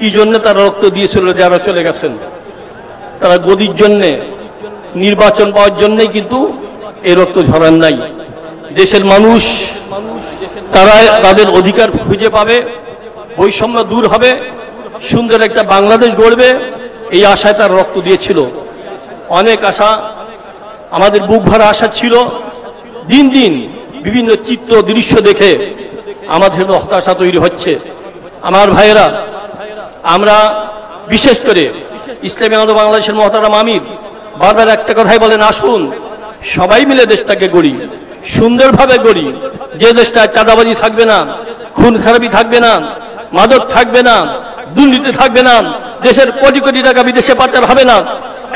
কি জন্য তারা রক্ত দিয়েছিল যারা চলে গেছেন? তারা গদির জন্যে, নির্বাচন পাওয়ার জন্যই কিন্তু এই রক্ত ঝরান নাই। দেশের মানুষ তারা তাদের অধিকার খুঁজে পাবে, বৈষম্য দূর হবে, সুন্দর একটা বাংলাদেশ গড়বে, এই আশায় তার রক্ত দিয়েছিল। অনেক আশা, আমাদের বুক ভরা আশা ছিল। দিন দিন বিভিন্ন চিত্র দৃশ্য দেখে আমাদের হতাশা তৈরি হচ্ছে। আমার ভাইয়েরা, আমরা বিশেষ করে ইসলামী আন্দোলন বাংলাদেশের মহতারাম আমির বারবার একটা কথাই বলেন, আসুন সবাই মিলে দেশটাকে গড়ি, সুন্দরভাবে গড়ি। যে দেশটা চাঁদাবাজি থাকবে না, খুন খারাপি থাকবে না, মাদক থাকবে না, দুর্নীতি থাকবে না, দেশের কোটি কোটি টাকা বিদেশে পাচার হবে না,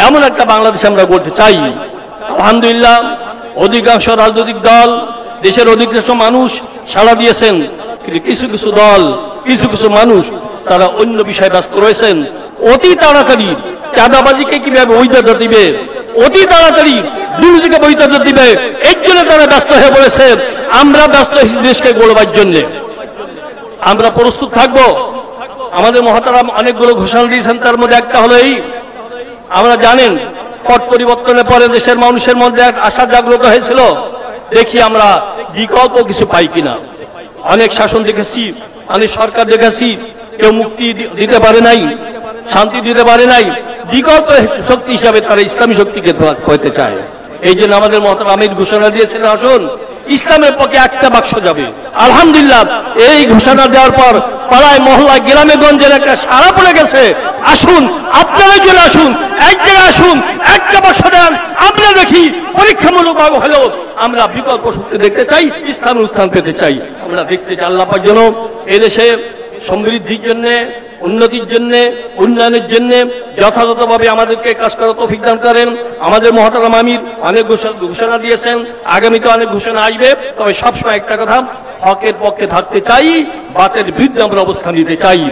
এমন একটা বাংলাদেশ আমরা গড়তে চাই। আলহামদুলিল্লাহ, অধিকাংশ রাজনৈতিক দল, দেশের অধিকাংশ মানুষ সাড়া দিয়েছেন, কিন্তু কিছু কিছু দল, কিছু কিছু মানুষ তারা অন্য বিষয়ে ব্যস্ত রয়েছেন। অতি তাড়াতাড়ি চাঁদাবাজিকে কিভাবে বৈধতা দিবে, অতি তাড়াতাড়ি দুর্নীতিকে বৈধতা দিবে, এর জন্য তারা ব্যস্ত হয়ে পড়েছে। আমরা ব্যস্ত হয়েছি দেশকে গড়বার জন্য। আমরা প্রস্তুত থাকব। আমাদের মহতারাম অনেকগুলো ঘোষণা দিয়েছেন, তার মধ্যে একটা হলো এই, আমরা জানেন পট পরিবর্তনের পরে দেশের মানুষের মধ্যে এক আশা জাগ্রত হয়েছিল, দেখি আমরা বিকল্প কিছু পাই কিনা। অনেক শাসন দেখেছি, অনেক সরকার দেখেছি, কেউ মুক্তি দিতে পারে নাই, শান্তি দিতে পারে নাই। বিকল্প শক্তি হিসাবে তারা ইসলামী শক্তিকে পেতে চায়। এই জন্য আমাদের মহতারাম আমির ঘোষণা দিয়েছিলেন, আসুন ইসলামের পক্ষে একটা বাক্স যাবে। আলহামদুলিল্লাহ, এই ঘোষণা দেওয়ার পর পাড়ায় মহল্লায় গ্রামে গঞ্জের একটা সাড়া পড়ে গেছে। আসুন আপনারা চলে আসুন, এক জায়গায় আসুন, একটা বাক্স দেন, আমরা দেখি পরীক্ষামূলক ভাবে হলেও আমরা বিকল্প শক্তি দেখতে চাই, ইসলামের উত্থান পেতে চাই। আমরা দেখতে চাই আল্লাহ পাক যেন এদেশে সমৃদ্ধির জন্য, উন্নতির জন্য, উন্নয়নের জন্য যথাযথভাবে আমাদেরকে কাজ করার তৌফিক দান করেন। আমাদের মহতারাম আমির অনেক ঘোষণা দিয়েছেন, আগামীতে অনেক ঘোষণা আসবে। তবে সবসময় একটা কথা, হকের পক্ষে থাকতে চাই, বাতের বিরুদ্ধে আমরা অবস্থান নিতে চাই।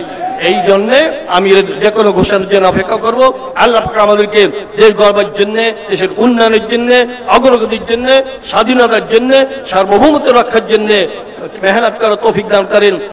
এই জন্যে আমি যে কোনো ঘোষণার জন্য অপেক্ষা করব। আল্লাহ পাক আমাদেরকে দেশ গড়বার জন্য, দেশের উন্নয়নের জন্য, অগ্রগতির জন্য, স্বাধীনতার জন্য, সার্বভৌমত্ব রক্ষার জন্য মেহনত করার তৌফিক দান করেন।